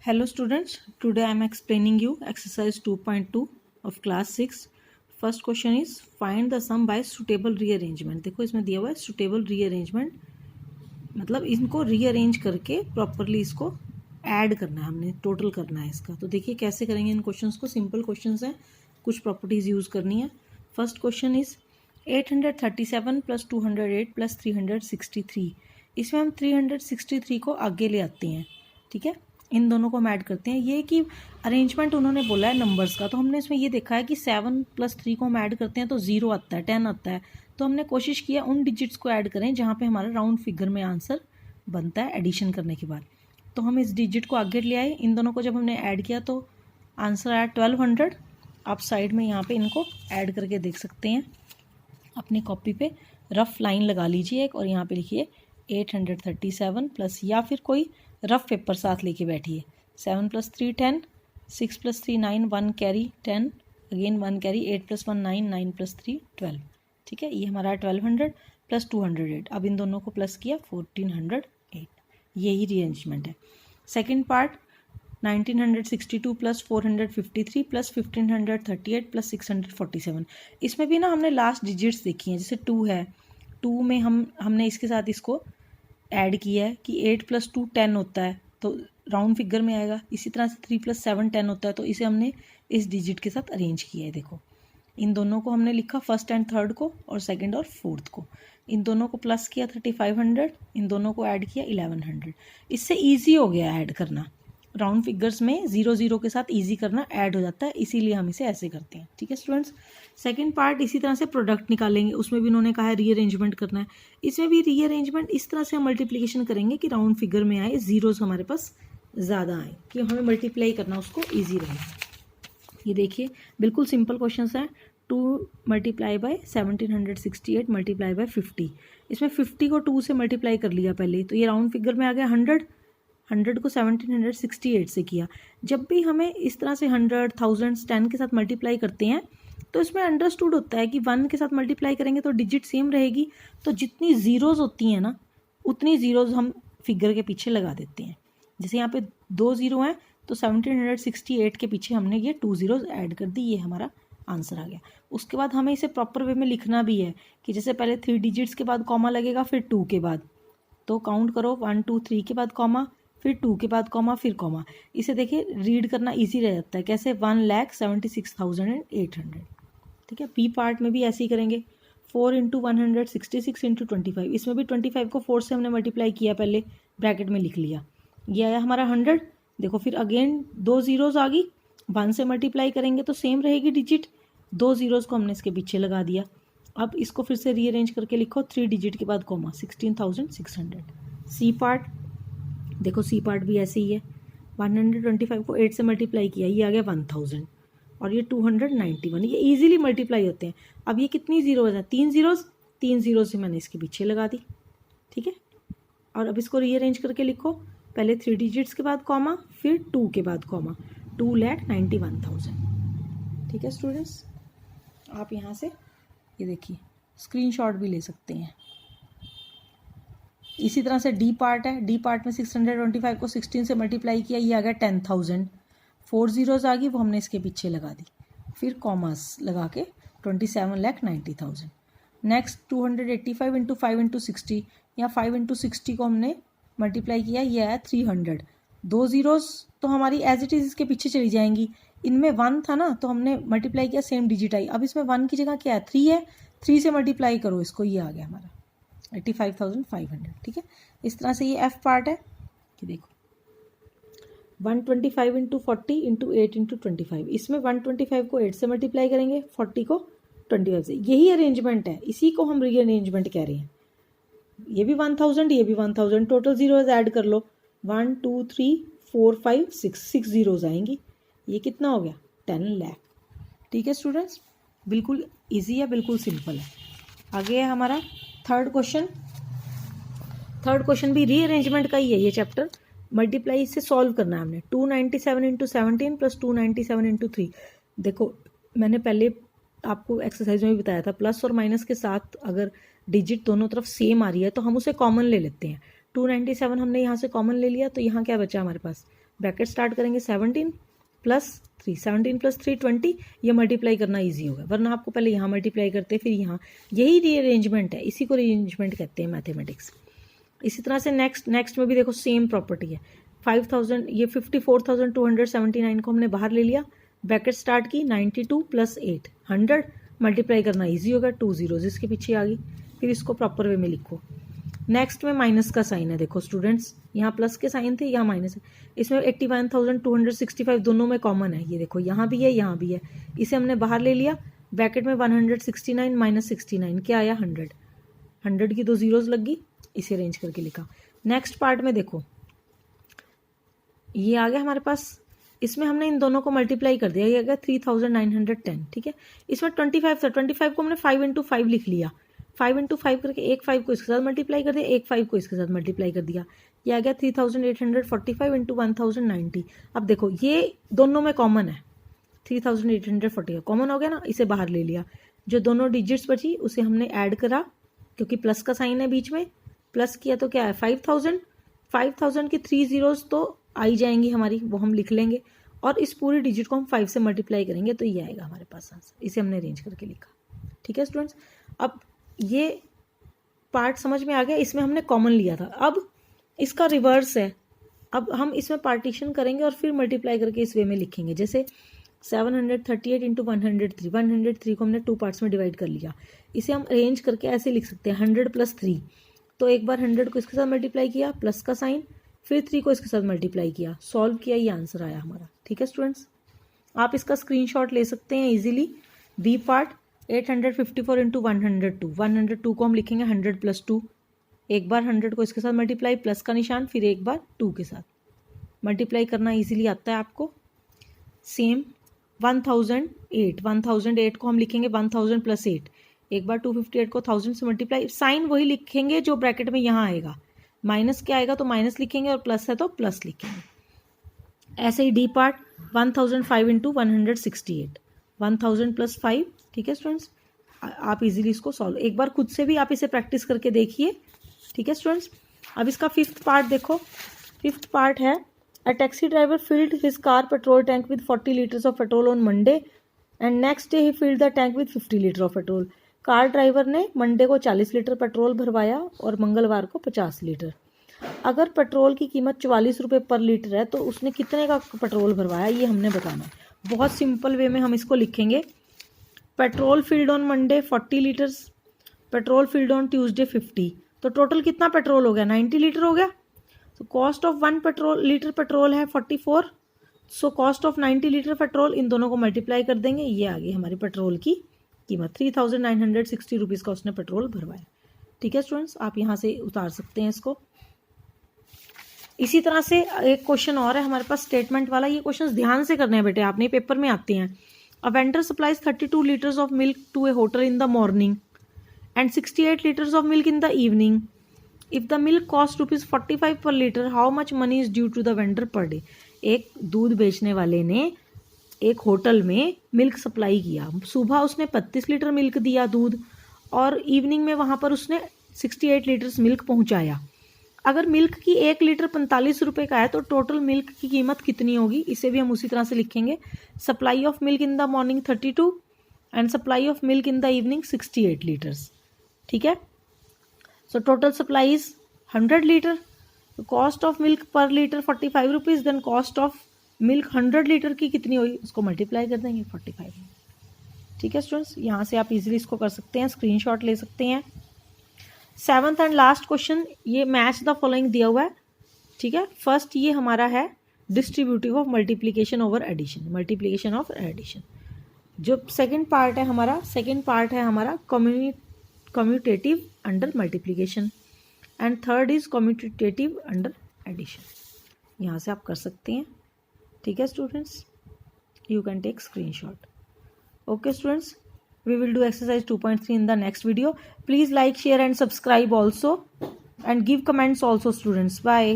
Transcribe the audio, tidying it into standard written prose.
Hello students, today I am explaining you exercise 2.2 of class 6. First question is find the sum by suitable rearrangement. देखो इसमें दिया हुआ है suitable rearrangement, मतलब इनको रीअरेंज करके प्रॉपरली इसको ऐड करना है, हमने टोटल करना है इसका। तो देखिए कैसे करेंगे इन क्वेश्चंस को। सिंपल क्वेश्चंस हैं, कुछ प्रॉपर्टीज़ यूज़ करनी है। First question is 837 plus 208 plus 363। इसमें हम 363 को आगे ले आते हैं, ठीक है। इन दोनों को हम ऐड करते हैं। ये कि अरेंजमेंट उन्होंने बोला है नंबर्स का, तो हमने इसमें ये देखा है कि 7 प्लस 3 को हम ऐड करते हैं तो 0 आता है, 10 आता है। तो हमने कोशिश किया उन डिजिट्स को ऐड करें जहाँ पे हमारा राउंड फिगर में आंसर बनता है एडिशन करने के बाद। तो हम इस डिजिट को आगे ले आए, इन दोनों को जब हमने ऐड किया तो आंसर आया 1200। आप साइड में यहाँ पे इनको ऐड करके देख सकते हैं। अपनी कॉपी पे रफ लाइन लगा लीजिए एक, और यहाँ पे लिखिए 837 प्लस, या फिर कोई रफ पेपर साथ लेके बैठिए। 7 plus 3 10, 6 plus 3 9, 1 carry 10, again 1 carry, 8 plus 1 9, 9 plus 3 12। ठीक है, ये हमारा 1200 प्लस 208। अब इन दोनों को प्लस किया 1408। यही रीअरेंजमेंट है। Second part 1962 plus 453 plus 1538 plus 647। इसमें भी ना हमने लास्ट डिजिट्स देखी हैं, जैसे 2 है, 2 में हमने इसके साथ इसको ऐड किया है कि 8 प्लस 2 10 होता है, तो राउंड फिगर में आएगा। इसी तरह से 3 प्लस 7 10 होता है, तो इसे हमने इस डिजिट के साथ अरेंज किया है। देखो इन दोनों को हमने लिखा फर्स्ट एंड थर्ड को, और सेकंड और फोर्थ को। इन दोनों को प्लस किया 3500, इन दोनों को ऐड किया 1100। इससे ईजी हो गया ऐड करना। राउंड फिगर्स में 0 0 के साथ ईजी करना ऐड हो जाता है, इसीलिए हम इसे ऐसे करते हैं। ठीक है स्टूडेंट्स, सेकंड पार्ट इसी तरह से प्रोडक्ट निकालेंगे। उसमें भी उन्होंने कहा है रीअरेंजमेंट करना है। इसमें भी रीअरेंजमेंट इस तरह से हम मल्टीप्लिकेशन करेंगे कि राउंड फिगर में आए, जीरोस हमारे पास ज़्यादा आए, कि हमें मल्टीप्लाई करना उसको ईजी रहे। ये देखिए बिल्कुल सिंपल क्वेश्चन है। 2 मल्टीप्लाई बाय 1768 मल्टीप्लाई बाय 50। इसमें 50 को 2 से मल्टीप्लाई कर लिया पहले, तो ये राउंड फिगर में आ गया 100। 100 को 1768 से किया। जब भी हमें इस तरह से 100 1000 10 के साथ मल्टीप्लाई करते हैं, तो इसमें अंडरस्टूड होता है कि 1 के साथ मल्टीप्लाई करेंगे तो डिजिट सेम रहेगी, तो जितनी ज़ीरोज़ होती हैं ना उतनी ज़ीरोज़ हम फिगर के पीछे लगा देते हैं। जैसे यहाँ पे 2 ज़ीरो हैं, तो 1768 के पीछे हमने ये 2 ज़ीरोज़ ऐड कर दी, ये हमारा आंसर आ गया। उसके बाद हमें इसे प्रॉपर वे में लिखना भी है कि जैसे पहले 3 डिजिट्स के बाद कॉमा लगेगा, फिर 2 के बाद, तो काउंट करो 1 2 3 के बाद कॉमा, फिर 2 के बाद कॉमा, फिर कॉमा। इसे देखिए रीड करना इजी रह जाता है। कैसे 1,76,800। ठीक है, बी पार्ट में भी ऐसे ही करेंगे। 4 इंटू 100 66 इंटू 25। इसमें भी 25 को 4 से हमने मल्टीप्लाई किया, पहले ब्रैकेट में लिख लिया। ये आया हमारा 100। देखो फिर अगेन 2 ज़ीरोज़ आ गई, 1 से मल्टीप्लाई करेंगे तो सेम रहेगी डिजिट, 2 ज़ीरोज़ को हमने इसके पीछे लगा दिया। अब इसको फिर से रीअरेंज करके लिखो 3 डिजिट के बाद कॉमा, 16,600। सी पार्ट देखो, सी पार्ट भी ऐसे ही है। 125 को 8 से मल्टीप्लाई किया, ये आ गया 1000, और ये 291। ये इजीली मल्टीप्लाई होते हैं। अब ये कितनी ज़ीरोज़ है? 3 ज़ीरोज़, 3 ज़ीरो से मैंने इसके पीछे लगा दी। ठीक है, और अब इसको रीअरेंज करके लिखो, पहले 3 डिजिट्स के बाद कॉमा, फिर 2 के बाद कॉमा, 2,91,000। ठीक है स्टूडेंट्स, आप यहाँ से ये देखिए स्क्रीनशॉट भी ले सकते हैं। इसी तरह से डी पार्ट है। डी पार्ट में 625 को 16 से मल्टीप्लाई किया, ये आ गया 10,000। 4 ज़ीरोज़ आ गई, वो हमने इसके पीछे लगा दी, फिर कॉमर्स लगा के 27,90,000। नेक्स्ट 285 इंटू 5 इंटू 60, या 5 इंटू 60 को हमने मल्टीप्लाई किया, ये आया 300। 2 ज़ीरोज़ तो हमारी एज इट इज़ इसके पीछे चली जाएंगी। इनमें 1 था ना, तो हमने मल्टीप्लाई किया, सेम डिजिट आई। अब इसमें 1 की जगह क्या है? 3 है, 3 से मल्टीप्लाई करो इसको, ये आ गया हमारा 85,500। ठीक है, इस तरह से ये एफ पार्ट है कि देखो 125 इंटू 40 इंटू 8 इंटू 25। इसमें 125 को 8 से मल्टीप्लाई करेंगे, 40 को 25 से। यही अरेंजमेंट है, इसी को हम रीअरेंजमेंट कह रहे हैं। ये भी 1000, ये भी 1000, टोटल ज़ीरोज़ ऐड कर लो, 1 2 3 4 5 6 ज़ीरोज़ आएंगी। ये कितना हो गया? 10 लाख। ठीक है स्टूडेंट्स, बिल्कुल ईजी है, बिल्कुल सिंपल है। आगे है हमारा थर्ड क्वेश्चन। थर्ड क्वेश्चन भी रीअरेंजमेंट का ही है ये चैप्टर। मल्टीप्लाई से सॉल्व करना है हमने। 297 इंटू 17 प्लस 297 इंटू 3। देखो मैंने पहले आपको एक्सरसाइज में भी बताया था, प्लस और माइनस के साथ अगर डिजिट दोनों तरफ सेम आ रही है तो हम उसे कॉमन ले लेते हैं। 297 हमने यहाँ से कॉमन ले लिया, तो यहाँ क्या बचा हमारे पास, ब्रैकेट स्टार्ट करेंगे 17 प्लस 3, 17 प्लस 3 20, ये मल्टीप्लाई करना ईजी होगा, वरना आपको पहले यहाँ मल्टीप्लाई करते फिर यहाँ, यही रीअरेंजमेंट है, इसी को रीअरेंजमेंट कहते हैं मैथमेटिक्स। इसी तरह से नेक्स्ट में भी देखो सेम प्रॉपर्टी है, 5000 ये 54,279 को हमने बाहर ले लिया, ब्रैकेट स्टार्ट की 92 प्लस 8 100, मल्टीप्लाई करना ईजी होगा, 2 zeros इसके पीछे आ गई, फिर इसको प्रॉपर वे में लिखो। नेक्स्ट में माइनस का साइन है, देखो स्टूडेंट्स यहाँ प्लस के साइन थे, यहाँ माइनस है, इसमें 81,265 दोनों में कॉमन है, ये देखो यहाँ भी है यहाँ भी है, इसे हमने बाहर ले लिया, ब्रैकेट में 169 माइनस 69 क्या आया 100, 100 की 2 zeros लग गई, इसे अरेंज करके लिखा। नेक्स्ट पार्ट में देखो ये आ गया हमारे पास, इसमें हमने इन दोनों को मल्टीप्लाई कर दिया, ये आ गया 3910, ठीक है। इसमें 25 था, 25 को हमने 5 इंटू 5 लिख लिया, 5 इंटू 5 करके एक 5 को इसके साथ मल्टीप्लाई कर दिया, एक 5 को इसके साथ मल्टीप्लाई कर दिया, ये आ गया 3845 इंटू 1090। अब देखो ये दोनों में कॉमन है, 3845 कॉमन हो गया ना, इसे बाहर ले लिया, जो दोनों डिजिट्स बची उसे हमने ऐड करा, क्योंकि प्लस का साइन है बीच में, प्लस किया तो क्या है 5000 की 3 zeros तो आई जाएंगी हमारी, वो हम लिख लेंगे, और इस पूरी डिजिट को हम 5 से मल्टीप्लाई करेंगे तो ये आएगा हमारे पास आंसर, इसे हमने अरेंज करके लिखा, ठीक है स्टूडेंट्स। अब ये पार्ट समझ में आ गया, इसमें हमने कॉमन लिया था, अब इसका रिवर्स है, अब हम इसमें पार्टीशन करेंगे और फिर मल्टीप्लाई करके इस वे में लिखेंगे, जैसे 738 इंटू 103, 103 को हमने 2 पार्ट्स में डिवाइड कर लिया, इसे हम अरेंज करके ऐसे लिख सकते हैं 100 प्लस 3, तो एक बार 100 को इसके साथ मल्टीप्लाई किया प्लस का साइन, फिर 3 को इसके साथ मल्टीप्लाई किया, सॉल्व किया, ये आंसर आया हमारा, ठीक है स्टूडेंट्स। आप इसका स्क्रीनशॉट ले सकते हैं इजीली। बी पार्ट 854 इंटू 102, 102 को हम लिखेंगे 100 प्लस 2, एक बार 100 को इसके साथ मल्टीप्लाई प्लस का निशान, फिर एक बार 2 के साथ मल्टीप्लाई करना इजीली आता है आपको। सेम 1008 को हम लिखेंगे 1000 प्लस 8, एक बार 258 को 1000 से मल्टीप्लाई, साइन वही लिखेंगे जो ब्रैकेट में यहाँ आएगा, माइनस क्या आएगा तो माइनस लिखेंगे और प्लस है तो प्लस लिखेंगे। ऐसे ही डी पार्ट 1005 इंटू 168, 1000 प्लस 5, ठीक है स्टूडेंट्स। आप इजीली इसको सॉल्व, एक बार खुद से भी आप इसे प्रैक्टिस करके देखिए, ठीक है स्टूडेंट्स। अब इसका 5th पार्ट देखो, 5th पार्ट है a taxi driver field his car petrol tank with 40 litres of petrol on Monday and next day he filled the tank with 50 litre of petrol. Car driver ने Monday को 40 litre petrol भरवाया और मंगलवार को 50 litre. अगर petrol की कीमत 44 रुपये पर लीटर है तो उसने कितने का पेट्रोल भरवाया, ये हमने बताना है। बहुत सिंपल वे में हम इसको लिखेंगे, petrol field on Monday 40 litres, petrol field on Tuesday 50, तो टोटल कितना पेट्रोल हो गया 90 लीटर हो गया। तो कॉस्ट ऑफ 1 लीटर पेट्रोल है 44, so cost of 90 litre petrol, इन दोनों को मल्टीप्लाई कर देंगे, ये आ गई हमारी पेट्रोल की कीमत, 3960 रुपीज़ का उसने पेट्रोल भरवाया, ठीक है स्टूडेंट्स। आप यहाँ से उतार सकते हैं इसको। इसी तरह से एक क्वेश्चन और है हमारे पास स्टेटमेंट वाला, ये क्वेश्चन ध्यान से करने हैं बेटे, आपने पेपर में आते हैं। A vendor supplies 32 litres of milk to a hotel in the morning and 68 litres of milk in the evening. If the milk cost ₹45 per litre, how much money is due to the vendor per day. एक दूध बेचने वाले ने एक hotel में milk supply किया, सुबह उसने 35 लीटर मिल्क दिया दूध, और इवनिंग में वहाँ पर उसने 68 लीटर्स मिल्क पहुँचाया। अगर मिल्क की 1 लीटर 45 रुपये का है तो टोटल मिल्क की कीमत कितनी होगी, इसे भी हम उसी तरह से लिखेंगे। Supply of milk in the morning 32 and supply of milk in the evening 68 litres, ठीक है। So total supply is 100 litre, cost of milk per litre 45 rupees, then cost of milk 100 litre की कितनी हुई, उसको मल्टीप्लाई कर देंगे 45, ठीक है स्टूडेंट्स। यहाँ से आप इजीली इसको कर सकते हैं, स्क्रीनशॉट ले सकते हैं। 7th एंड लास्ट क्वेश्चन, ये मैच द फॉलोइंग दिया हुआ है, ठीक है। फर्स्ट ये हमारा है distributive of multiplication over addition, multiplication of addition. जो सेकंड पार्ट है हमारा commutative under multiplication, and third is commutative under addition. यहाँ से आप कर सकते हैं, ठीक है students. You can take screenshot. Okay students, we will do exercise 2.3 in the next video. Please like, share and subscribe also, and give comments also students. Bye.